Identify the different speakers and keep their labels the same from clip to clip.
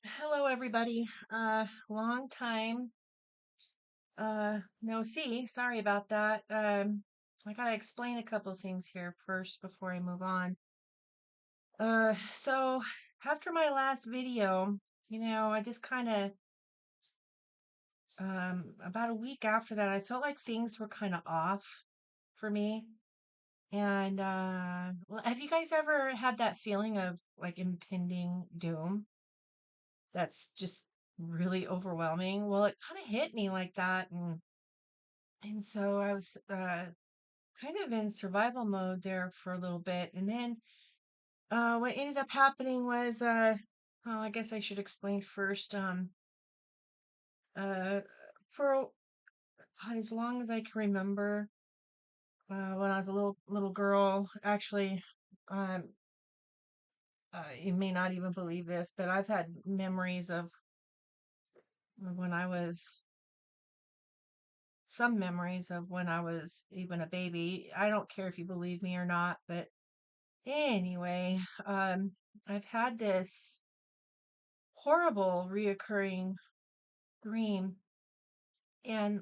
Speaker 1: Hello, everybody. Long time no see. Sorry about that. I gotta explain a couple of things here first before I move on. So after my last video, I just kind of about a week after that, I felt like things were kind of off for me. And well, have you guys ever had that feeling of like impending doom? That's just really overwhelming. Well, it kind of hit me like that, and so I was kind of in survival mode there for a little bit, and then what ended up happening was, well, I guess I should explain first. Uh, for God, as long as I can remember, when I was a little girl, actually, um, you may not even believe this, but I've had memories of when I was some memories of when I was even a baby. I don't care if you believe me or not, but anyway, I've had this horrible reoccurring dream, and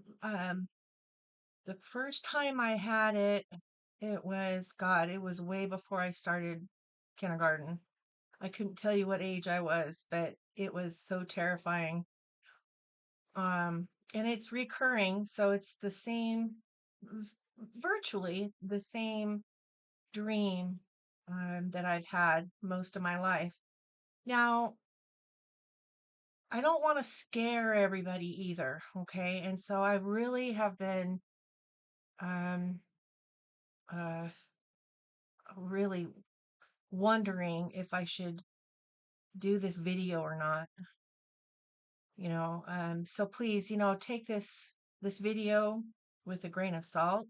Speaker 1: the first time I had it, it was God, it was way before I started kindergarten. I couldn't tell you what age I was, but it was so terrifying. And it's recurring, so it's the same, virtually the same dream that I've had most of my life. Now, I don't want to scare everybody either, okay? And so I really have been um, uh, really wondering if I should do this video or not, So please, take this video with a grain of salt.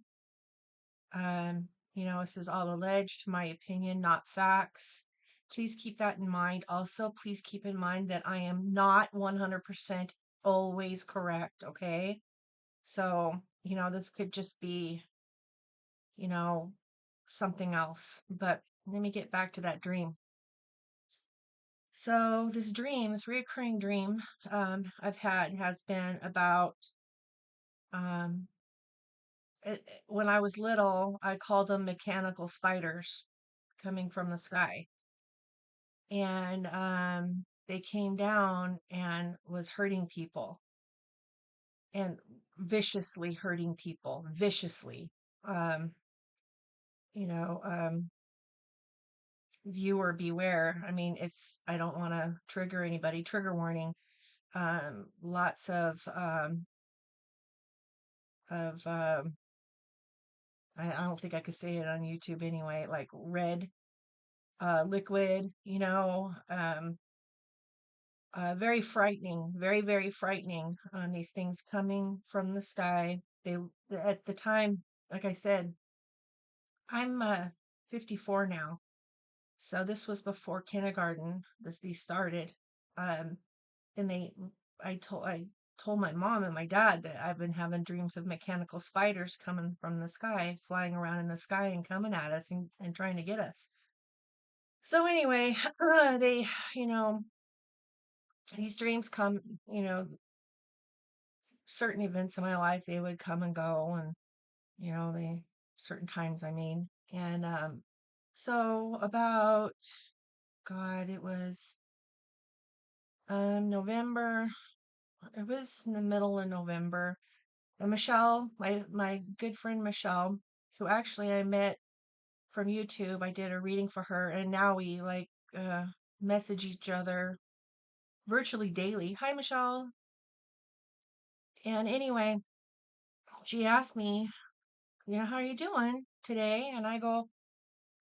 Speaker 1: This is all alleged, my opinion, not facts. Please keep that in mind. Also, please keep in mind that I am not 100% always correct, okay? So, this could just be, you know, something else. But let me get back to that dream. So, this reoccurring dream I've had has been about um, when I was little, I called them mechanical spiders coming from the sky. And they came down and was hurting people and viciously hurting people, viciously. Um, you know, um, Viewer beware. I mean, I don't want to trigger anybody, trigger warning. Lots of, I don't think I could say it on YouTube anyway, like red, liquid, very frightening, very, very frightening. These things coming from the sky. At the time, like I said, I'm 54 now. So this was before kindergarten. These started. Um, and I told my mom and my dad that I've been having dreams of mechanical spiders coming from the sky, flying around in the sky and coming at us and trying to get us. So anyway, they, you know, these dreams come, you know, certain events in my life, they would come and go, and they certain times, I mean. And so about God, it was November. It was in the middle of November. And Michelle, my good friend Michelle, who actually I met from YouTube, I did a reading for her, and now we like message each other virtually daily. Hi, Michelle. And anyway, she asked me, how are you doing today? And I go,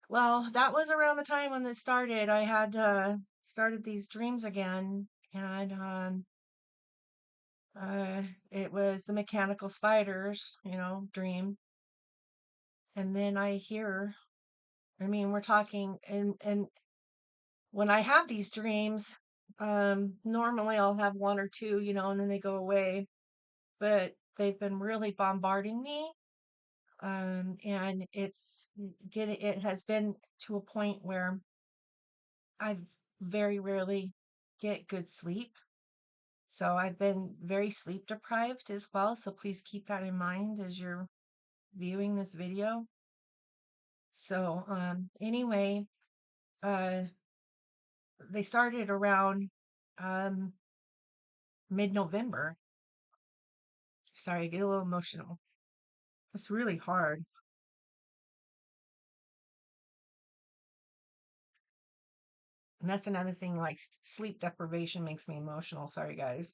Speaker 1: well, that was around the time when this started. I had started these dreams again, and it was the mechanical spiders, dream. And then I mean, we're talking, and when I have these dreams, normally I'll have one or two, and then they go away. But they've been really bombarding me, and it has been to a point where I very rarely get good sleep. So I've been very sleep deprived as well. So please keep that in mind as you're viewing this video. So anyway, uh, they started around um, mid-November. Sorry, I get a little emotional. It's really hard. And that's another thing, like sleep deprivation makes me emotional. Sorry, guys.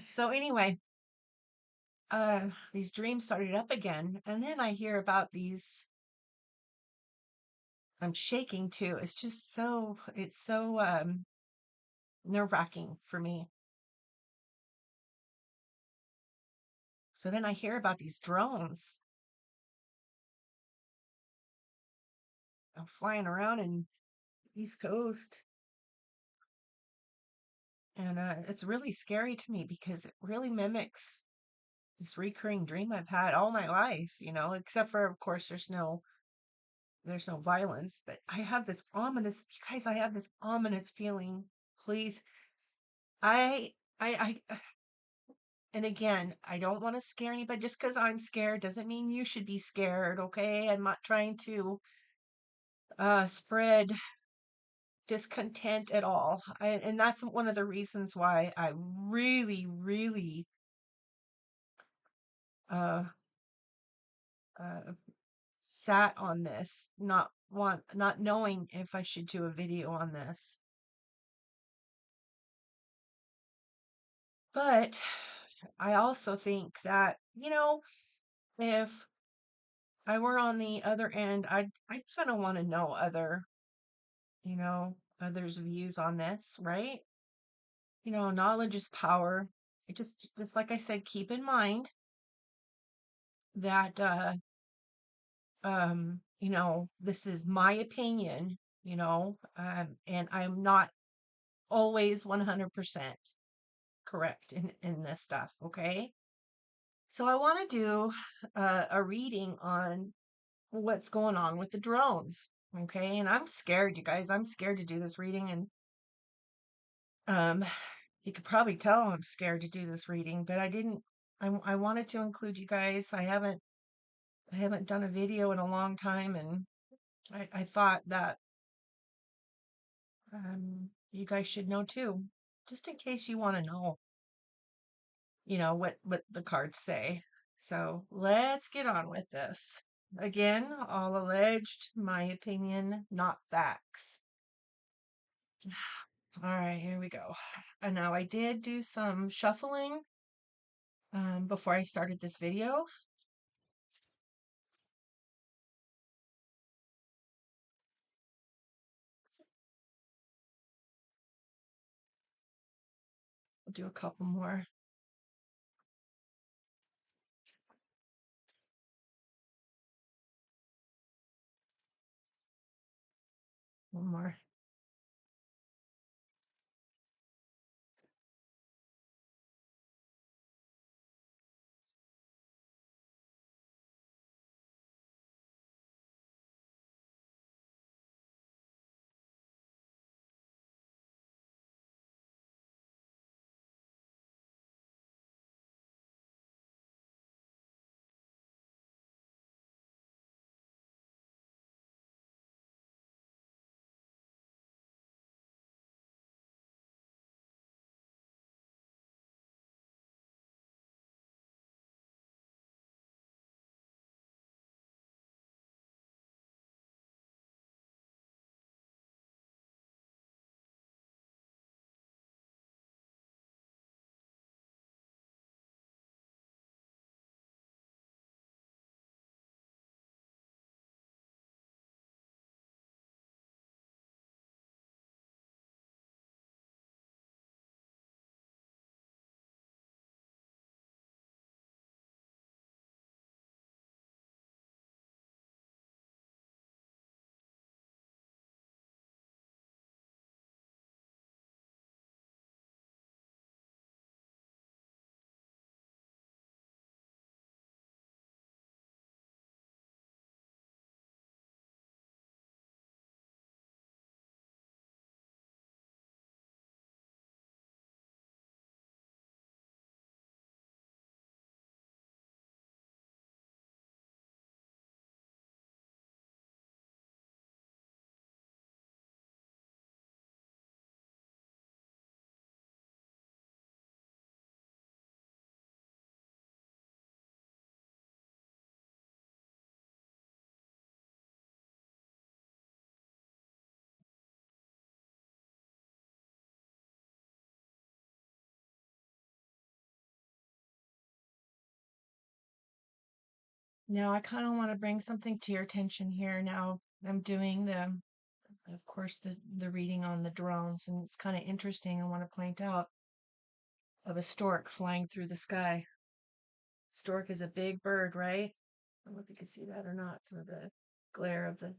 Speaker 1: So anyway, these dreams started up again, and then I hear about these. I'm shaking too. It's just it's so nerve-wracking for me. So then I hear about these drones flying around in East Coast, and it's really scary to me because it really mimics this recurring dream I've had all my life, except for, of course, there's no violence, but I have this ominous, you guys, I have this ominous feeling. Please, I, I, and again, I don't want to scare anybody. Just because I'm scared doesn't mean you should be scared, okay? I'm not trying to spread discontent at all. And that's one of the reasons why I really, really uh, uh, sat on this, not knowing if I should do a video on this. But I also think that, if I were on the other end, I kind of want to know others' views on this, right? Knowledge is power. Just like I said, keep in mind that this is my opinion, and I'm not always 100% correct in this stuff, okay? So I want to do a reading on what's going on with the drones, okay? And I'm scared, you guys. I'm scared to do this reading, and um, you could probably tell I'm scared to do this reading, but I didn't. I wanted to include you guys. I haven't done a video in a long time, and I thought that you guys should know too, just in case you want to know, what the cards say. So let's get on with this. Again, all alleged, my opinion, not facts. All right, here we go. And now I did do some shuffling before I started this video. I'll do a couple more. One more. Now, I kind of want to bring something to your attention here. Now, I'm doing of course, the reading on the drones, and it's kind of interesting. I want to point out of a stork flying through the sky. Stork is a big bird, right? I don't know if you can see that or not through the glare of the.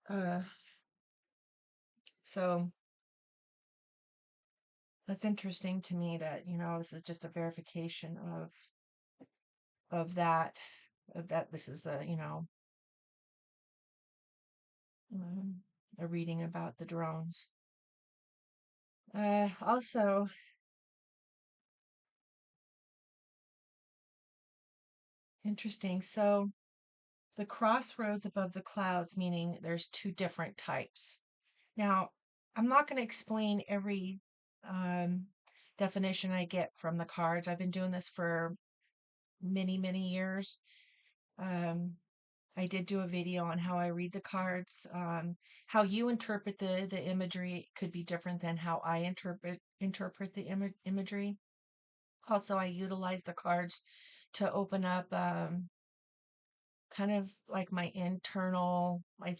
Speaker 1: Uh, so that's interesting to me that this is just a verification of that this is um, a reading about the drones. Also interesting. So the crossroads above the clouds, meaning there's two different types. Now, I'm not going to explain every um, definition I get from the cards. I've been doing this for many, many years. Um, I did do a video on how I read the cards. How you interpret the imagery could be different than how I interpret the imagery. Also, I utilize the cards to open up kind of like my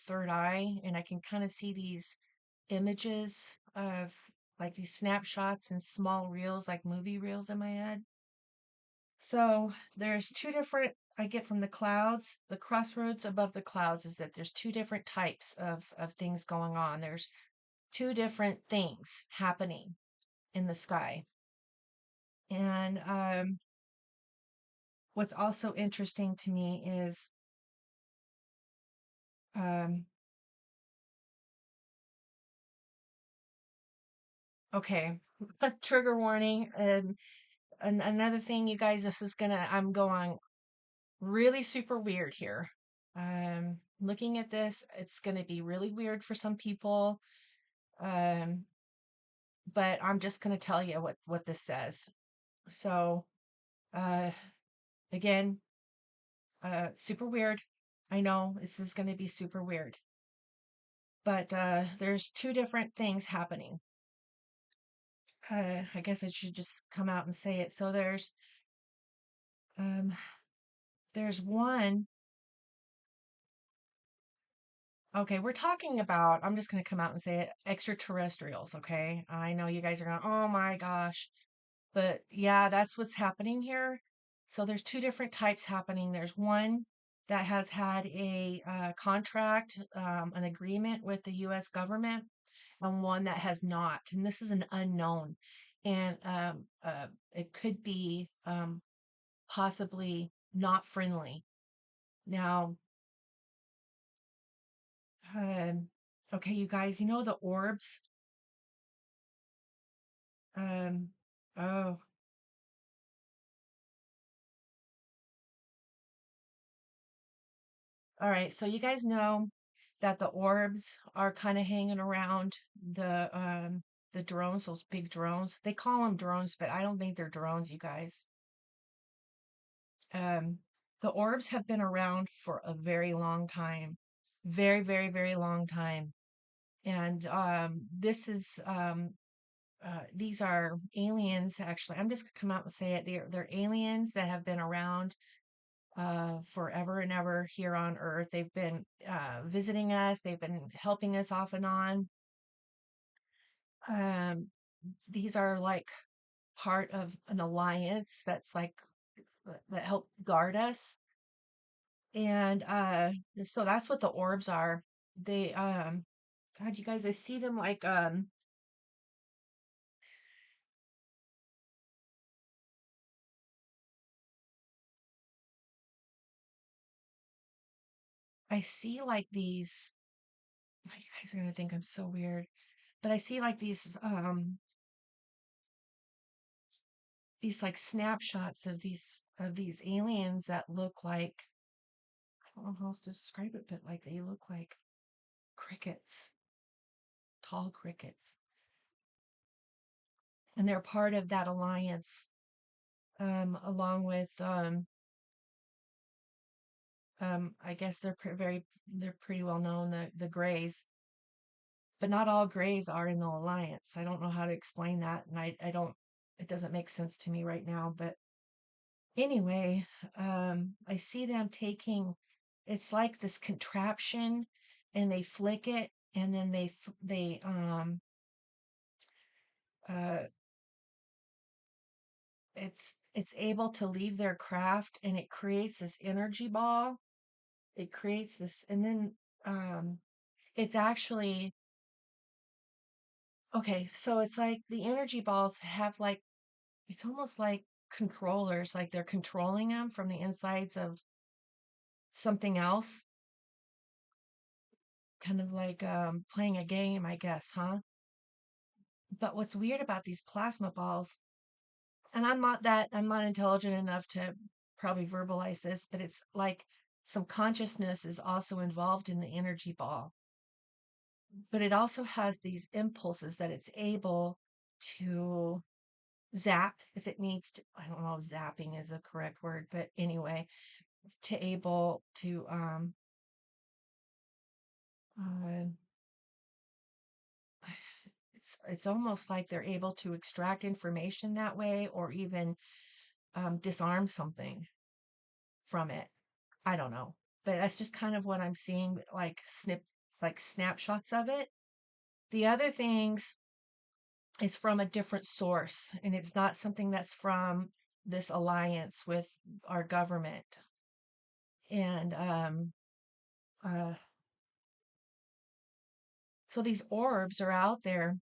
Speaker 1: third eye, and I can kind of see these images of like these snapshots and small reels, like movie reels in my head. So there's two different I get from the clouds. The crossroads above the clouds is that there's two different types of things going on. There's two different things happening in the sky. And what's also interesting to me is um, okay, trigger warning. And another thing, you guys, I'm going really super weird here. Looking at this, it's gonna be really weird for some people. Um, but I'm just gonna tell you what this says. So, uh, again, super weird. I know this is gonna be super weird, but there's two different things happening. I guess I should just come out and say it. So um, there's one. Okay, we're talking about, I'm just going to come out and say it, extraterrestrials, okay? I know you guys are going, oh my gosh. But yeah, that's what's happening here. So there's two different types happening. There's one that has had a contract, an agreement with the U.S. government, and one that has not. And this is an unknown. And it could be possibly not friendly. Now, um, okay, you guys, you know the orbs? Um, oh, all right. So you guys know that the orbs are kind of hanging around the drones, those big drones. They call them drones, but I don't think they're drones, you guys. Um, the orbs have been around for a very long time. Very, very, very long time. And these are aliens, actually. I'm just gonna come out and say it. They're aliens that have been around forever and ever here on Earth. They've been visiting us, they've been helping us off and on. Um, these are like part of an alliance that's like that help guard us. And so that's what the orbs are. They God, you guys, I see them like I see like you guys are gonna think I'm so weird, but I see like these like snapshots of these aliens that look like, I don't know how else to describe it, but like they look like crickets, tall crickets, and they're part of that alliance, along with I guess they're pretty well known, the Greys, but not all Greys are in the alliance. I don't know how to explain that, and I don't, it doesn't make sense to me right now, but Anyway, I see them taking, it's like this contraption, and they flick it, and then uh it's able to leave their craft, and it creates this energy ball. It creates this, and then um it's actually okay, so it's like the energy balls have like, it's almost like controllers, like they're controlling them from the insides of something else, kind of like playing a game, I guess, huh? But what's weird about these plasma balls, and I'm not intelligent enough to probably verbalize this, but it's like some consciousness is also involved in the energy ball. But it also has these impulses that it's able to zap if it needs to. I don't know if zapping is a correct word, but anyway, to able to uh, it's almost like they're able to extract information that way, or even disarm something from it. I don't know, but that's just kind of what I'm seeing, like snapshots of it. The other things is from a different source, and it's not something that's from this alliance with our government. And uh, so these orbs are out there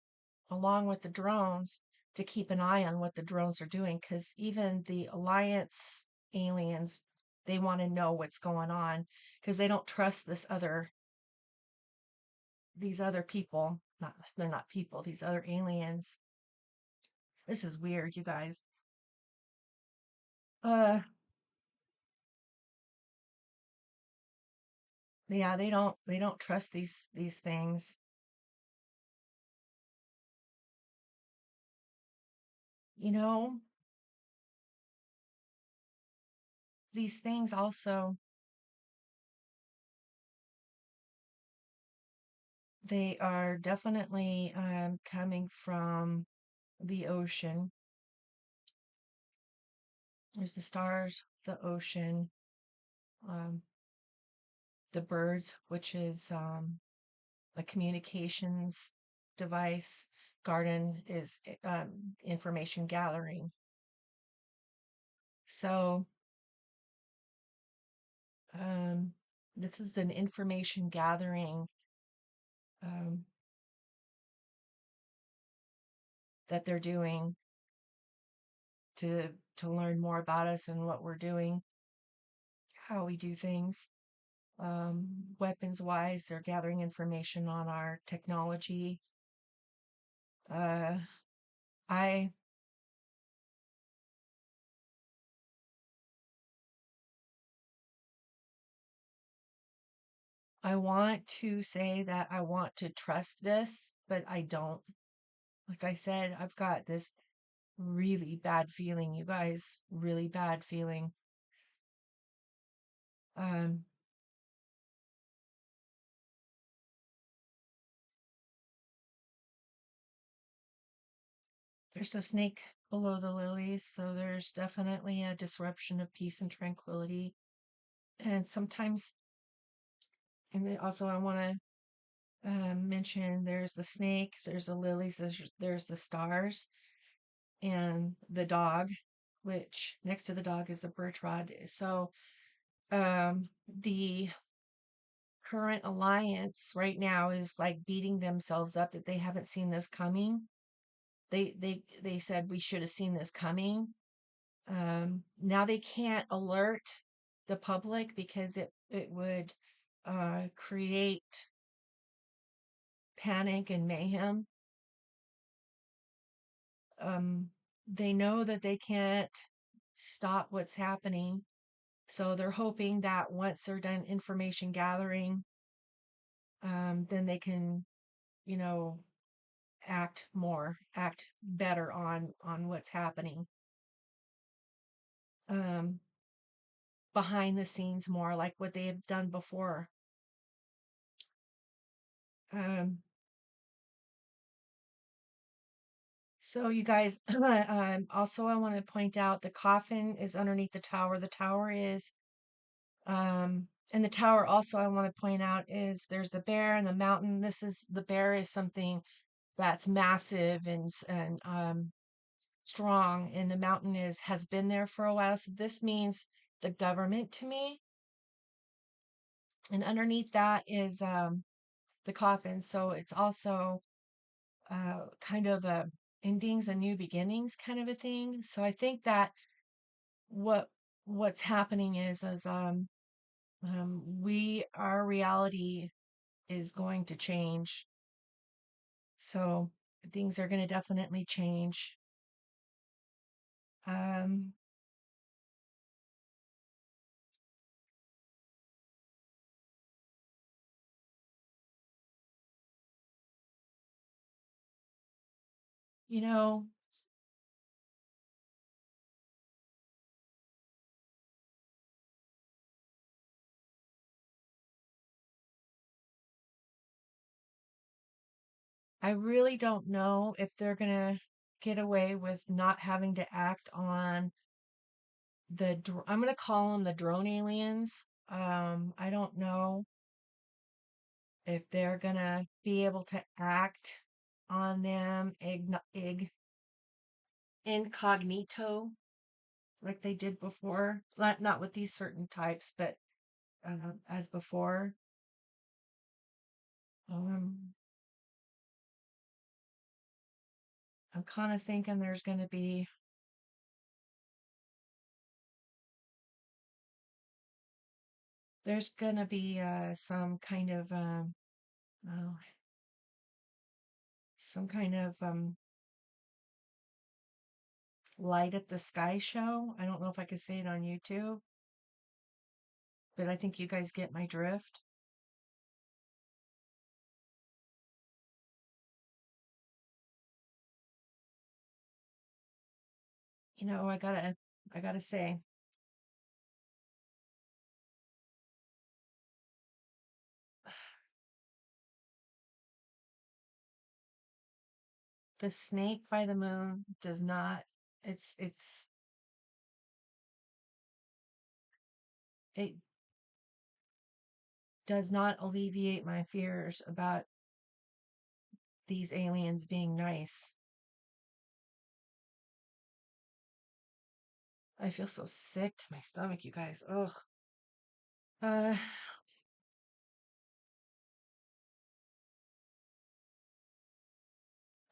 Speaker 1: along with the drones to keep an eye on what the drones are doing, because even the alliance aliens, they want to know what's going on, because they don't trust these other people. Not, they're not people, these other aliens. This is weird, you guys. uh yeah, they don't trust these things. You know, these things also, they are definitely coming from the ocean. There's the stars, the ocean, um, the birds, which is a communications device. Garden is information gathering. So um, this is an information gathering um, that they're doing to learn more about us and what we're doing, how we do things. Weapons wise, they're gathering information on our technology. Uh, I I want to say that I want to trust this, but I don't. Like I said, I've got this really bad feeling, you guys, really bad feeling. Um, there's a snake below the lilies, so there's definitely a disruption of peace and tranquility. And sometimes, and then also I want to mention there's the snake, there's the lilies, there's the stars, and the dog, which next to the dog is the birch rod. So the current alliance right now is like beating themselves up that they haven't seen this coming. They said we should have seen this coming. Now they can't alert the public because it would create panic and mayhem. um, they know that they can't stop what's happening. So they're hoping that once they're done information gathering, then they can, you know, act better on what's happening. Um, behind the scenes more like what they have done before. Um, So you guys, also I want to point out the coffin is underneath the tower. The tower is, and the tower also I want to point out is there's the bear and the mountain. This is the bear is something that's massive and strong, and the mountain is has been there for a while. So this means the government to me, and underneath that is the coffin. So it's also kind of a endings and new beginnings kind of a thing. So I think that what what's happening is we our reality is going to change. So things are going to definitely change. Um, you know, I really don't know if they're going to get away with not having to act on I'm going to call them the drone aliens. I don't know if they're going to be able to act on them incognito like they did before. Not with these certain types, but as before. Um, I'm kind of thinking there's going to be some kind of oh, some kind of light at the sky show. I don't know if I could say it on YouTube, but I think you guys get my drift. You know, I gotta say, the snake by the moon does not. It's it does not alleviate my fears about these aliens being nice. I feel so sick to my stomach, you guys. Ugh. Uh,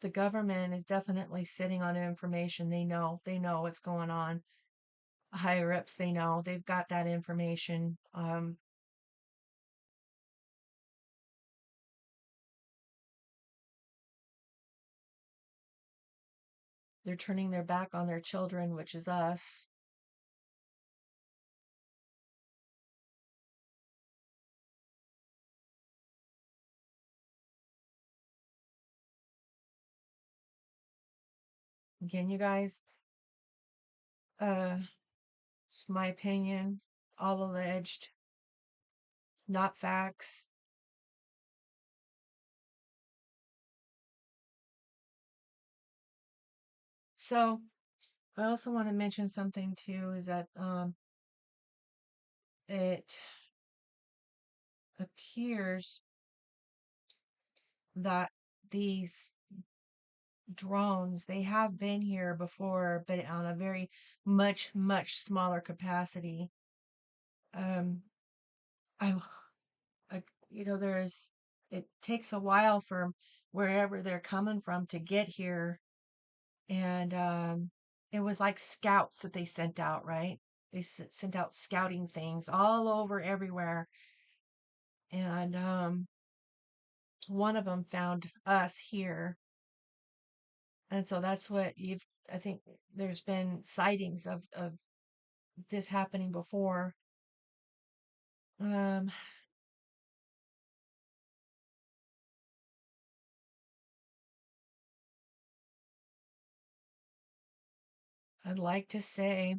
Speaker 1: the government is definitely sitting on information. They know what's going on. Higher ups, they know they've got that information. They're turning their back on their children, which is us. Again, you guys, it's my opinion, all alleged, not facts. So I also want to mention something too is that it appears that these drones they have been here before, but on a very much smaller capacity. Um, I, I there's it takes a while for wherever they're coming from to get here, and it was like scouts that they sent out, right? They sent out scouting things all over everywhere, and one of them found us here, and so that's what you've. I think there's been sightings of this happening before. Um, I'd like to say,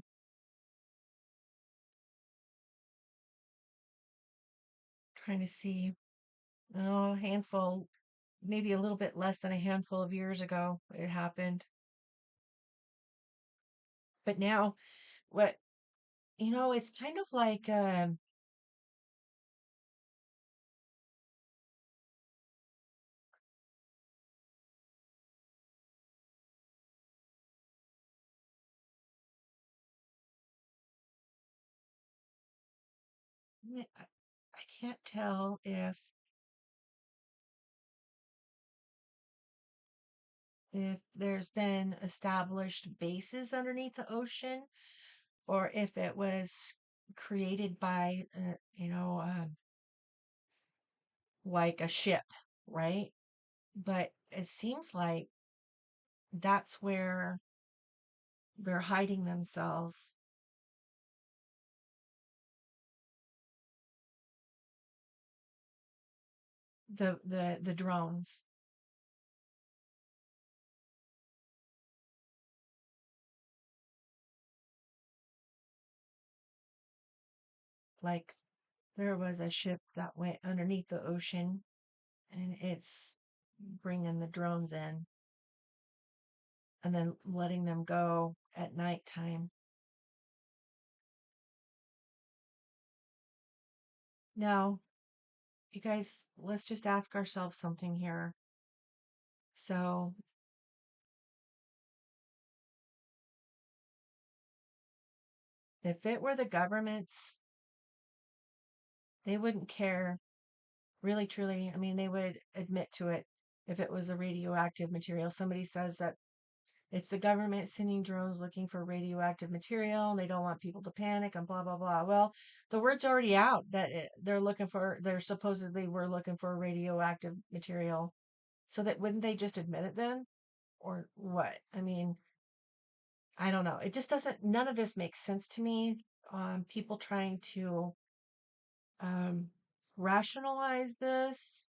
Speaker 1: trying to see, oh, a handful, maybe a little bit less than a handful of years ago it happened. But now, what, it's kind of like, I can't tell if there's been established bases underneath the ocean, or if it was created by, like a ship, right? But it seems like that's where they're hiding themselves. The drones. Like, there was a ship that went underneath the ocean, and it's bringing the drones in and then letting them go at nighttime. Now, you guys, let's just ask ourselves something here. So, if it were the government's, they wouldn't care, really, truly. I mean, they would admit to it if it was a radioactive material. Somebody says that it's the government sending drones looking for radioactive material, and they don't want people to panic and blah, blah, blah. Well, the word's already out that they're supposedly we're looking for radioactive material. So that wouldn't they just admit it then? Or what? I mean, I don't know. It just doesn't, none of this makes sense to me. People trying to um, rationalize this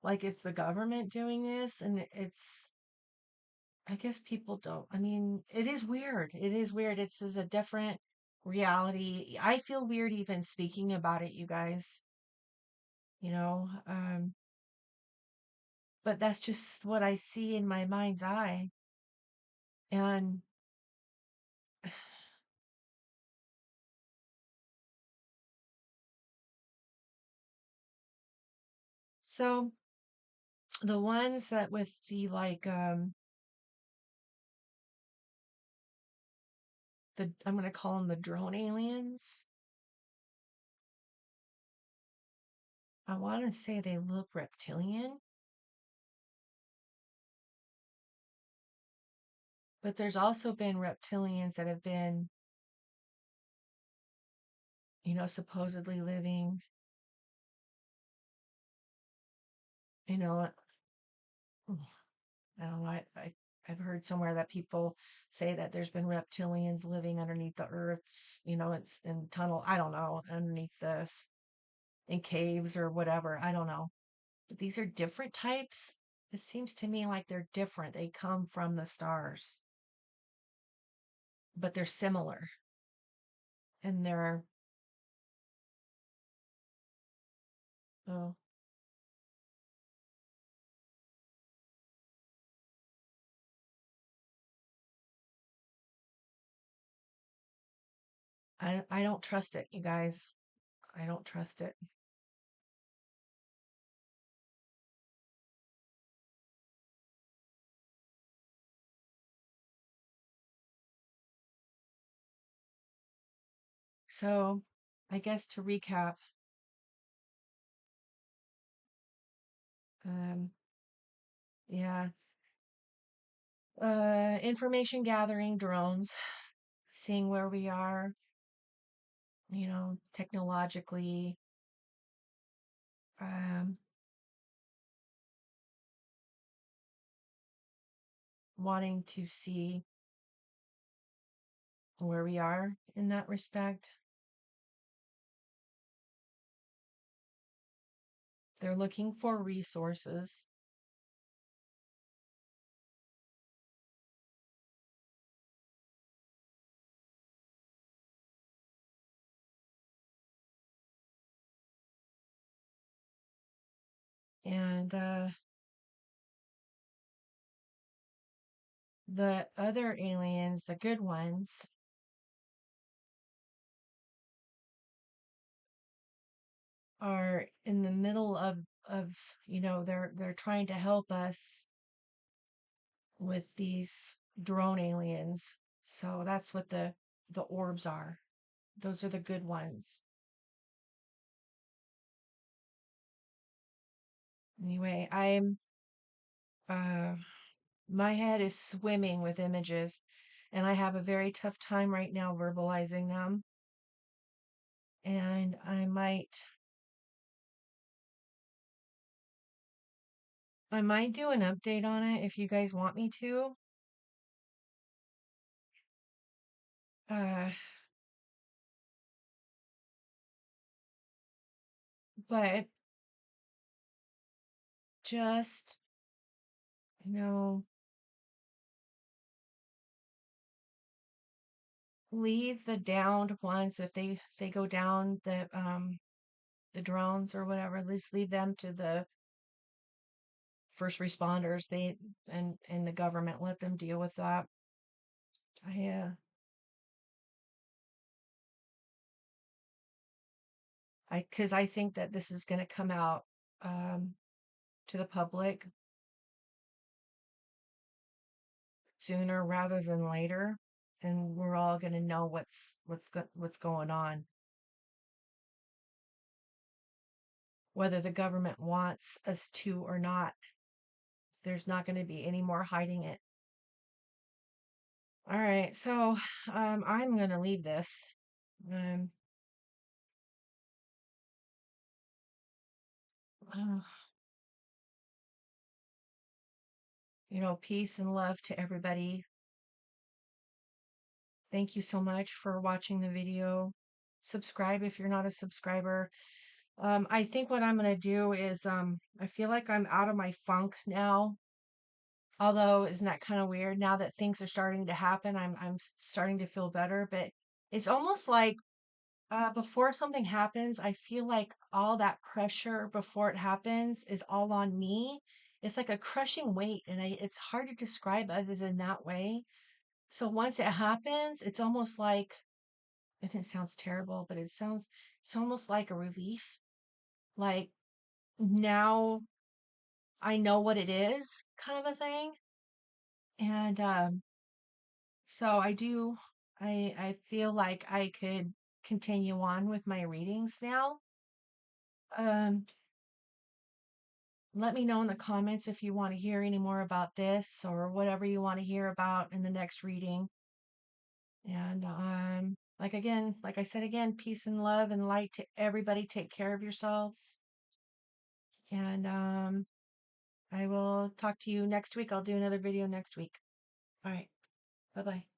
Speaker 1: like it's the government doing this. And I guess people don't. I mean, it is weird. It is weird. It's is a different reality. I feel weird even speaking about it, you guys, you know, but that's just what I see in my mind's eye. And so the ones that with the like I'm going to call them the drone aliens. I want to say they look reptilian, but there's also been reptilians that have been, supposedly living, you know, I don't know, I've heard somewhere that people say that there's been reptilians living underneath the earth, it's in tunnel, I don't know, underneath this, in caves or whatever, I don't know. But these are different types. It seems to me like they're different. They come from the stars, but they're similar. And oh, I don't trust it, you guys. I don't trust it. So, I guess to recap, um, yeah, information gathering, drones, seeing where we are, technologically, um, wanting to see where we are in that respect. They're looking for resources, and the other aliens, the good ones. are in the middle of they're trying to help us with these drone aliens. So that's what the orbs are. Those are the good ones. Anyway, uh my head is swimming with images, and I have a very tough time right now verbalizing them. And I might do an update on it if you guys want me to. Uh, but just, you know, leave the downed ones if they go down the drones or whatever. Just leave them to the first responders. They and the government, let them deal with that. Because I think that this is going to come out um, to the public sooner rather than later, and we're all going to know what's going on, whether the government wants us to or not. There's not going to be any more hiding it. All right, so I'm going to leave this. Um, uh, peace and love to everybody. Thank you so much for watching the video. Subscribe if you're not a subscriber. I think what I'm going to do is I feel like I'm out of my funk now. Although, isn't that kind of weird? Now that things are starting to happen, I'm starting to feel better. But it's almost like before something happens, I feel like all that pressure before it happens is all on me. It's like a crushing weight, and it's hard to describe other than that way. So once it happens, it's almost like, and it sounds terrible, but it's almost like a relief. Like now I know what it is, kind of a thing. And so I feel like I could continue on with my readings now. Um, let me know in the comments if you want to hear any more about this or whatever you want to hear about in the next reading. And like I said again, peace and love and light to everybody. Take care of yourselves. And I will talk to you next week. I'll do another video next week. All right. Bye-bye.